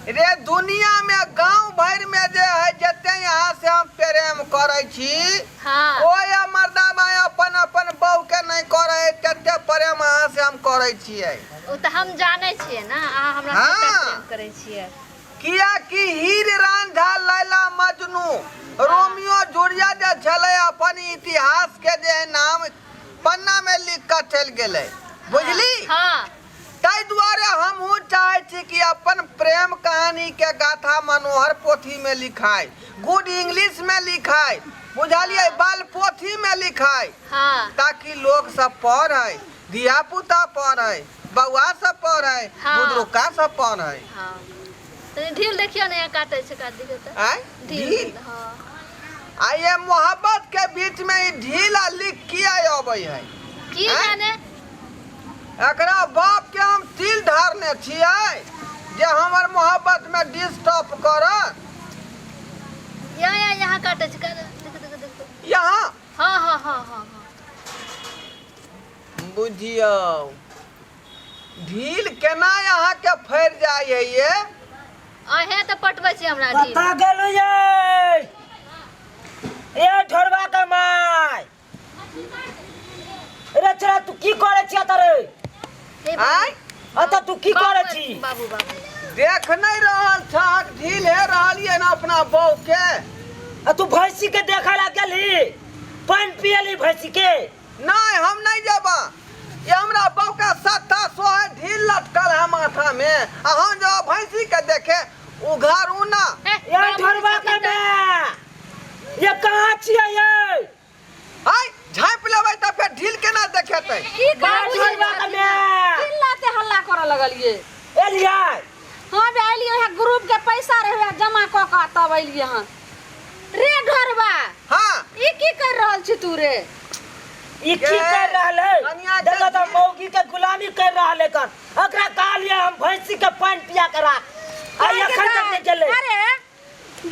रे दुनिया में गांव भर में जे है जते यहाँ से हम प्रेम करे छी हाँ ओए मर्दा भाई अपन अपन बहू के नहीं करे तते प्रेम यहाँ से हम करे छियै वो तो हम जाने छियै ना अहाँ हमरा हाँ। से प्रेम करे छियै किया कि हीर रांझा लैला मजनू रोमियो जूलिया जे छले अपन इतिहास के जे नाम पन्ना में लिख कर चल गेले बुझली हाँ ताई दुआरे हमहू चाहे छी कि अपन प्रेम कहानी के गाथा मनोहर पोथी में लिखाई गुड इंग्लिश में लिखाई बुझलिए बाल पोथी में लिखाई हाँ ताकि लोग सब पढ़े धिया पुता पढ़े बउआ सब पढ़े हाँ। बुजुर्गा सब पढ़े हाँ तो ढील देखियो ना काटे से काट दियो तो आय ढील हाँ आ ये मोहब्बत के बीच में ई ढील आ लिख किया आबै है की आय? जाने एकरा बाप के हम तिल धारने छियै जे हमर मोहब्बत में डिस्टर्ब करत यहाँ काटे से काट देख यहाँ हाँ हाँ हाँ हाँ हाँ बुझियो ढील केना यहाँ के फैर जाय है ये अहे तो पटबै छी हमरा ढील कता गेलु ये ए ढोरबा के माय रे चला तू की करे छी अतरे हे आय अत तू की करे छी बाबू बाबू देख नहीं रहल छक ढील है रहलिए ना अपना बहू के आ तू भैंसी के देखा ला गेली पानी पियली भैंसी के नहीं हम नहीं जेबा ये हमरा बहू का सत्ता सोहे ढील लटकल है माथा में आ हम जो भैंसी के देखे उघारू ना ये ढोरबा के माय ये कहां छियै ये आय झाँप लेबै त फिर ढील केना देखेतै की बाबू ढोरबा के माय चिल्लाते हल्ला करे लगलिए एलिया हाँ बे आइलिए है ग्रुप के पैसा रहे जमा क के तब आइलिए हां रे ढोरबा हाँ ई की कर रहल छी तू रे ई की कर रहल कनिया है देखो तो जल्दी। मौगी के गुलामी कर रहल है कन ओकरा कहलिए हम भैंसी के पानी पिया करा आ एखन तक नहीं गेले अरे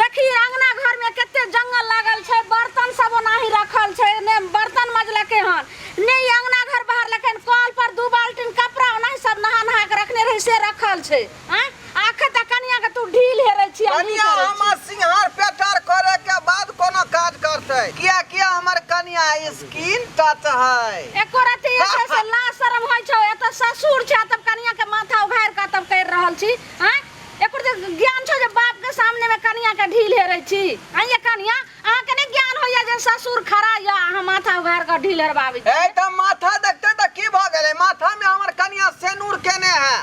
देखी अंगना घर में केते जंगल लागल छै बर्तन सब ओनाही रखल छै ने बर्तन मजलके हन ने ई अंगना घर बाहर लेकिन कल पर 2 बाल्टीन कपड़ा ओनाही सब नहा नहा के रखने रही से रखल छै हैं आखे त कनिया के तू ढील हेरै छी कनिया हमर सिंहार पेटार करे के बाद कोनो काज करतै किया किया हमर कनिया स्किन टच है एको रति ऐसे से ला शरम होय छौ एत ससुर छै तब कनिया के माथा उघार के तब कर रहल छी हैं एको जे ज्ञान छौ जे बाप के सामने में कनिया के ढील हेरै छी हैं ये कनिया अहाँ के ने ज्ञान होय जे ससुर खड़ा या अहाँ माथा उघार के ढील हरबाबै छी ए त माथा देखते त की भ गेलै माथा में हमर कनिया सेनूर केने है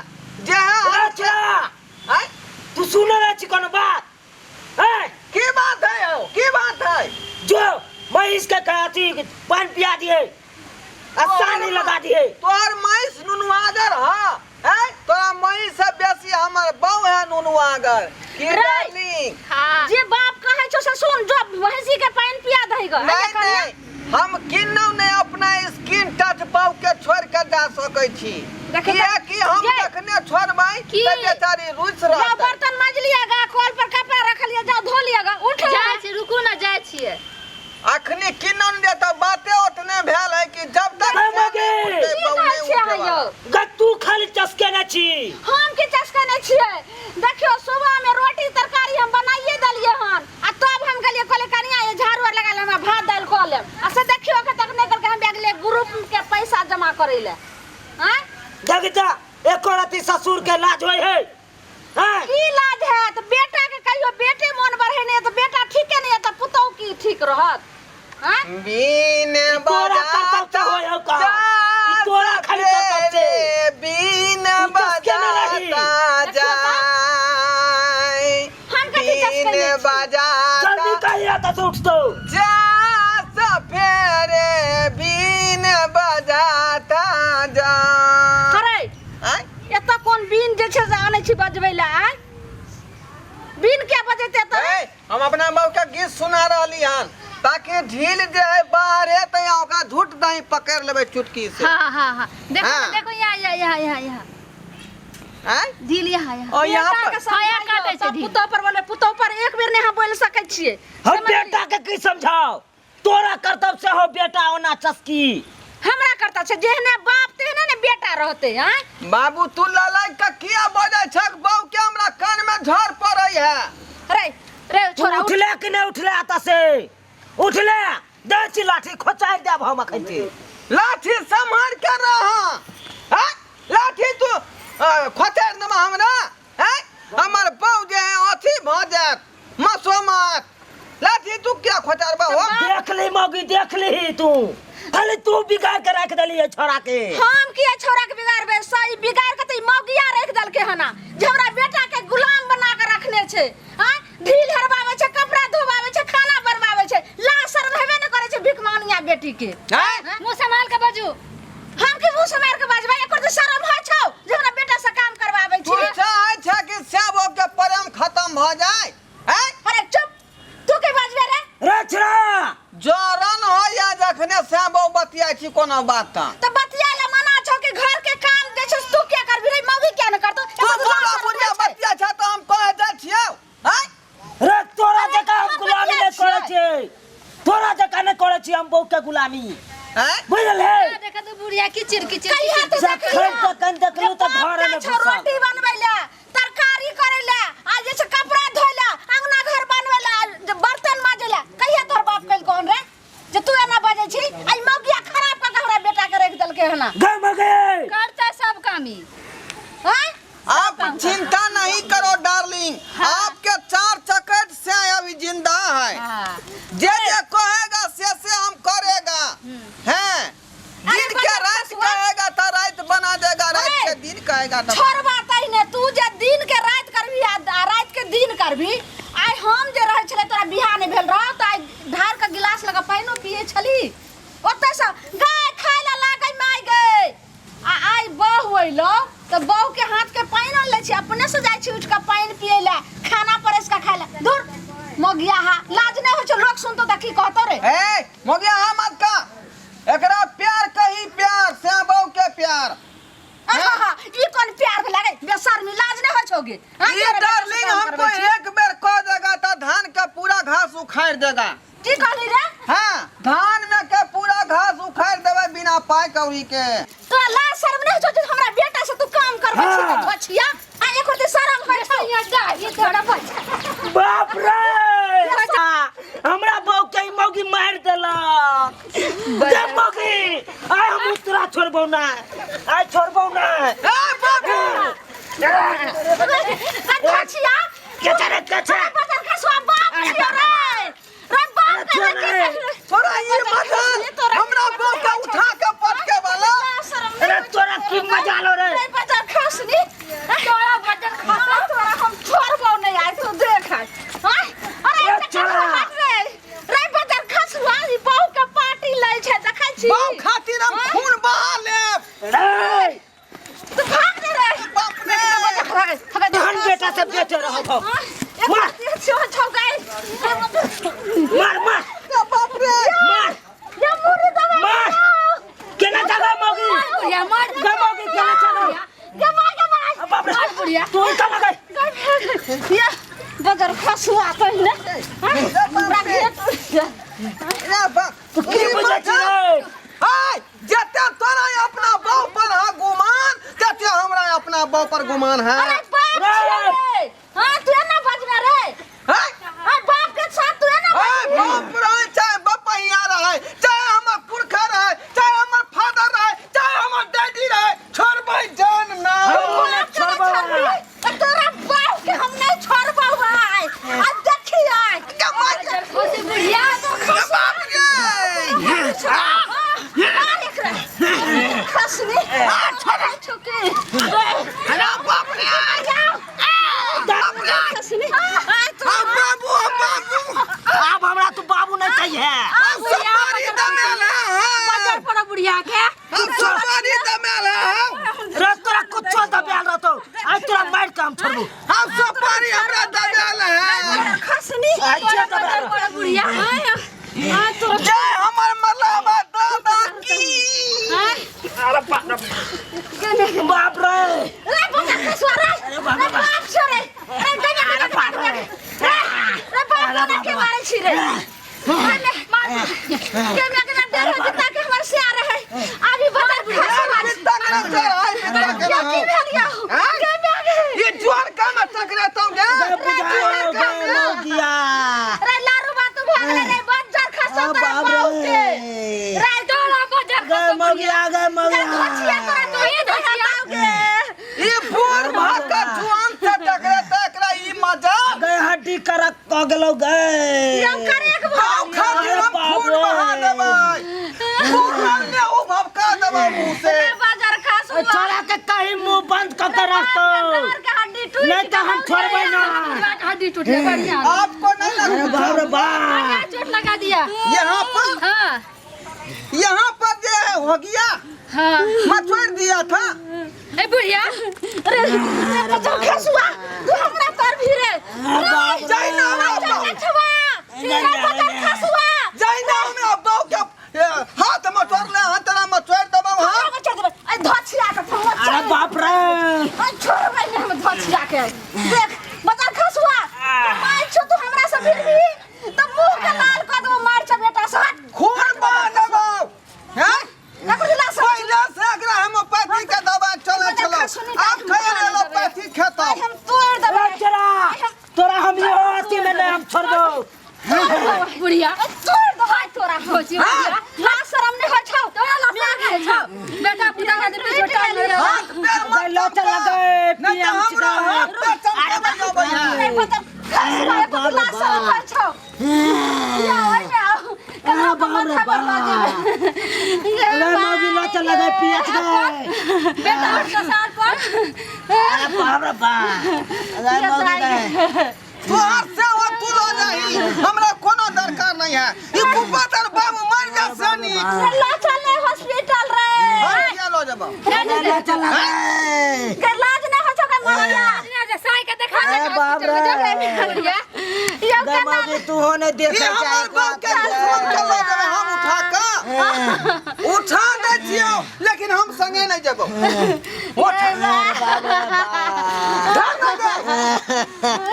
जे है हम अच्छा आय तू सुन रहा छी कोनो बात है की बात है हो की बात है जो मैं इसके कहती पानी पिया दिए आसानी लगा दिए तोहर मैस नुनुआगर ह है तोरा मई से बेसी हमर बहू है नुनुआगर की रे। डार्लिंग हाँ जे बाप कहै छौ से सुन जो भैंसी के पानी पिया दही ग नहीं नहीं हम किन्नौ नहीं अपना स्किन टच बहू के छोड़ के जा सकै छी देखे किया कि हम ये। जखने छोड़बै की? त बेचारी रुस जा रहतै बर्तन मांज लिएगा कल पर कपड़ा रख लिया जाओ धो लिएगा उठ जाय छी रुकू ना जाय छियै अखनी किन्नौ ने दे त बाते ओतने भेल है कि जब तक अरे मगे। उठतै, की बहू कहै नहीं छियै उठेबा। यौ गत्तू खाली चसके न छी हम के चस्का नहीं छियै देखियो सुबह में रोटी तरकारी हम बनाइए दलिए हन आ तब हम गेलिए कहले कनिया ये झाड़ू आर लगा ले हमरा भात दाल खा लेम आ से देखियो के तक नहीं करके हम बैगले ग्रुप के पैसा जमा करे ले हैं जगता एको रति ससुर के लाज होय है हैं की लाज है तो बेटा के कहियो बेटे मन बढ़े नहीं तो बेटा ठीक नहीं है तो पुतौ की ठीक रहत हैं बीन तोरा कर्तव्य बजाता होय हो का ई तोरा खाली कर्तव्य रे बीन ई चस्के न रही। बजाता जाय हम कथी चस्के बीन नहीं छी? बजाता जल्दी कहिया तो उठ तो जा सफेरे बीन बजाता जा अरे आय एत कोन बीन जे छै से आनै छी बजबै ला आय बीन क्या बजेते त ए, हम अपना बहू के गीत सुना रहली हन ताकि ढील जे है बाहरे त यहाँ ओकरा झूठ दही पकड़ लेबै चुटकी से हाँ हाँ हाँ देखो हाँ। देखो यहाँ आय ढील यहाँ और यहाँ बेटा पर के समझाइयो, काटे छै सब ढील। पुतौ पर बोले पुतौ पर एक बेर नहीं हम बोल सकै छियै हम बेटा के की समझाओ तोरा कर्तव्य से हो बेटा होना चस्की हमरा करता छे जेहने बाप तेहने ने बेटा रहते हैं। बाबू तू ललाई का किया बजे छक बहु के हमरा कान में झड़ पड़ई है। रे रे छोरा उठ। उठले कि नहीं उठले आता से उठले दे छी लाठी खोचाई देब हम अखन के लाठी संभाल के रहा है। लाठी तू खोचार दमा हमरा है। हमर बहु जे है अथी भ जात मसोमत लाठी तू क्या खोचार बा हो। देख ली मौगी देख ली तू अरे तू बिगाड़ के रख दली है छोरा के। हम किया छोरा के बिगाड़ सही बिगाड़ के त मौगिया रख दल के हना जे हमरा बेटा के गुलाम बना के रखने छे। हां ढील हरबावे छे कपड़ा धोबावे छे खाना बनवावे छे ला शर्म हेबे न करे छे भिखमानिया बेटी के। हैं मुंह संभाल के बाजू। हम के मुंह समार के बाजबा एकर त शर्म है छौ जे हमरा बेटा से काम करवावे तू छी। चाहे छे कि सब के प्रेम खत्म भ जाए हैं। अरे चुप तू के बाजबे रे रे छोरा जरन हो या जखने से बहु बतिया छी कोनो बात त बतिया ले मना छौ कि घर के काम दे छस तू क्या करबी रे मौगी क्या न करतो। तू बोला बुढ़िया बतिया छ त हम कह जा छियौ हैं। रे तोरा जका हम गुलामी नहीं करे छे तोरा जका नहीं करे छी हम बहु के गुलामी हैं बुझल है। देखा तो बुढ़िया किचिर किचिर कहिया तू सब खेल के कन देखलू त घर में छौ रोटी बनबै ले तरकारी करे ले आ जे से कपड़ा धोय ले अंगना घर बनबै ले बर्तन माजे ले कहिया तोर बाप कल कौन रे जे तू एना बाजे छी। आई मौगिया खराब कर हमरा बेटा के रख दल के हना गम गए करता सब कामी। हैं। आप चिंता नहीं करो डार्लिंग। आपके 4 चकट से अभी जिंदा है। हां जे जे कहेगा से हम करेगा हैं। दिन के रात कहेगा तो रात बना देगा रात के दिन कहेगा तो छोड़ बात आई ने तू जे दिन के रात करबी आ रात के दिन करबी। आई हम जे रहे छले तोरा बियाह ने भेल रह त आई धार का गिलास लगा पाइनो पिए छली ओते से गाय खाय ला लागै माय गए आ आई बहु होइलो त बहु के हाथ के पाइन ले छी अपने से जाय छी उठ के पाइन पिए ला खाना परेस का खाय ला दूर मगिया हा लाज नहीं हो छ लोग सुनतो त की कहतो रे। ए मोगिया हा मत का एकरा प्यार कही प्यार से बहु के प्यार। आहा ई कोन प्यार के लागे बेशर्मी लाज नहीं हो छोगे। ये डार्लिंग हमको एक बेर कह देगा तो धान का पूरा घास उखाड़ देगा। की कहली रे। हां धान में के पूरा घास उखाड़ देवे बिना पाई कौड़ी के। तो ला शर्म नहीं हो हमरा बेटा से तू काम करबे छी बछिया आ एको ते शर्म होय छै ये जा ये थोड़ा बच। बाप रे हमरा बहु के मौगी मार देलक दे मौगी आय हम उतरा छोड़बौ ना आय छोड़बौ ना। ए बाबू बछिया के चले बदल के सो बाप छियो रे बाप के थोड़ा ये मत हमरा बहु के उठा के पटके वाला। अरे तोरा की मजा लो रे रे बदल खसनी तोरा बदल खसना तोरा हम छोड़बो नहीं आइ तू देख हां अरे रे बदल खसवा ई बहु के पार्टी लै छै देखै छी बहु खातिर हम खून बहा लेब। रे तू भाग रे बाप रे धान बेटा से बेच रहो हो मार छौ गई मार मार बाप रे मार ये मुरी दबा मार केना जगह मौगी बुढ़िया मार मौगी केना जगह गमा बाप रे बुढ़िया तू कहां गई ये बदल खसवा पहिने ए बाप की बुझै छी रे हाय जते तोरा अपना बहु पर है गुमान तते हमरा अपना बहु पर गुमान है। अरे बाप रे हां तू ना बजना रे हाय हां बाप के साथ तू ना ए बाप रहे चाहे बपैया रहे चाहे हमर पुरखा रहे चाहे हमर फादर रहे चाहे हमर डैडी रहे छोड़बै जान ना। तोरा बाप के हम नहीं छोड़बो भाई अब देखी आइ ओसे बुढ़िया बाप रे खसनी छोड़ चुके अरे बाप रे खसनी बाबू अब हमरा तू बाबू नहीं कहिए हम सवारी दमेल है पर बुढ़िया के हम सवारी दमेल है। रे तोरा कुछो दबेल रहतो आज तोरा मार काम छोड़बू हम सवारी हमरा दमेल है। खसनी अच्छा दबेल पर बुढ़िया हां तो जय हमर मलावा दादा की। अरे बाप रे रे बता खसवा रे बाप छोरे रे गया बाप रे रे बाप के मारे छी रे मार के मैं के डर हो जता के हमर से आ रहे अभी ना चढ़ाई पे क्या टकरा की भेल या हैं? के में गे ये जोर का में टकराता हूं गए गे बुझाओ गए मौगिया रे लारू बात भेल रे बज्जर खसो अब तोरा बाप बाऊ के रे रे डोला बज्जर गए खसो मौगिया गए धोचिया मौगिया तोरा तो ही धोचिया गे ये बोर भात का जुआन से टकराता एकरा ई मजा गए हड्डी करक क गेलौ गए हम करे एक आओ खा के हम खून बहा देबै खून में ओ भभका देबै मुंह से बज्जर खसो छोरा के कहीं मुंह बंद क के रख तो के हड्डी टूट नहीं तो हम छोड़बै ना हड्डी टूट गई बढ़िया आपको नहीं अरे लगता बाप रे बाप चोट लगा दिया यहाँ पर हाँ जो है हो गया हाँ मचोड़ दिया था ए बुढ़िया अरे बज्जर खसुआ तू हमरा पर भी रे जाई ना हमरा छवा बज्जर खसुआ जाई ना हमरा बाऊ के हाथ मचोड़ ले हाथ तेरा मचोड़ दबा हां आई धोचिया के फंगो अरे बाप रे आई छोड़बै ने हम धोचिया के देख बज्जर खसुआ मार छ तू हमरा से फिर भी त मुंह के लाल क दो मार छ बेटा साथ खून बहा देबो हैं नकुला से पहले से अगर होम्योपैथी का दवा चलो चलो आप खाए एलोपैथी खाता हम तोड़ देबै चला तोरा हम ये आती में नहीं हम छोड़ दो बुढ़िया तोड़ देबै तोरा खोची बुढ़िया ला शरम नहीं होय छौ तोरा लफड़ा के छौ बेटा पुता का दिन छोटा नहीं रहा हाथ पैर मत गए लोचन लगे नहीं तो हमरा हाथ पैर चमके देबो नहीं पता खसुआ को ला शरम होय छौ या होय ना अरे बाप रे बाप अरे मौगी लोचन लगे पियत गए बेटा उठ के साथ पर अरे बाप रे बाप अरे मौगी गए तू हाथ से हो तू लो जाही हमरा कोनो दरकार नहीं है ये कुपातर बाबू मर जा सनी ला चले हॉस्पिटल रे क्या लो जब अरे लोचन लगे के लाज नहीं हो छौ के मरिया साई के देखा अरे बाप रे बुढ़िया ये गए मौगी तू होने देख ये हमर बाप के फोन कर लो जब हम उठा दे जियो लेकिन हम संगे नहीं जबो उठ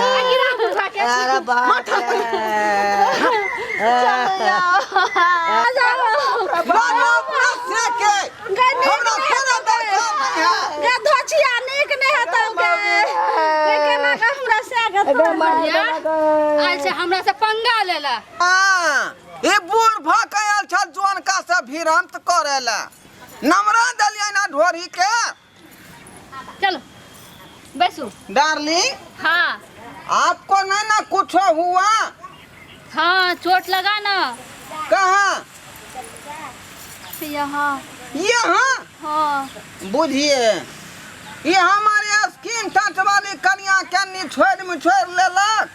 अरे बाप मानो से के हमरा कोनो दरकार नहीं है गे धोचिया नीक नहीं हेतौ गे केना के हमरा से बुढ़िया आज से हमरा से पंगा लेला हां ए बूढ़ भकायल छ जोन का से भिरंत करेला नमरा दलिया ना ढोरी के चलो बैसो डार्लिंग हाँ आपको नहीं ना कुछ हुआ हाँ चोट लगा ना कहाँ यहाँ यहाँ हाँ बुझिए ये हमारे स्किन टच वाली कन्या के निछोड़ लेलक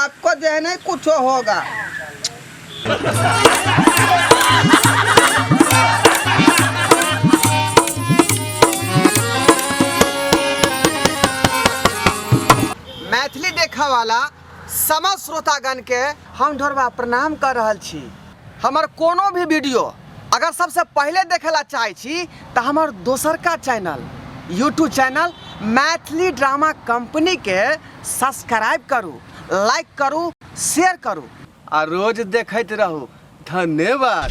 आपको जो है नहीं कुछ होगा मैथिली देखा वाला समस्त श्रोतागण के हम ढोरबा प्रणाम कर रहल छी। हमर कोनो भी वीडियो अगर सबसे पहले देखेला चाहे छी तो हमार दोसर का channel YouTube channel Maithili drama company के सब्सक्राइब करू, लाइक करू, शेयर करू और रोज देखते रहू। धन्यवाद।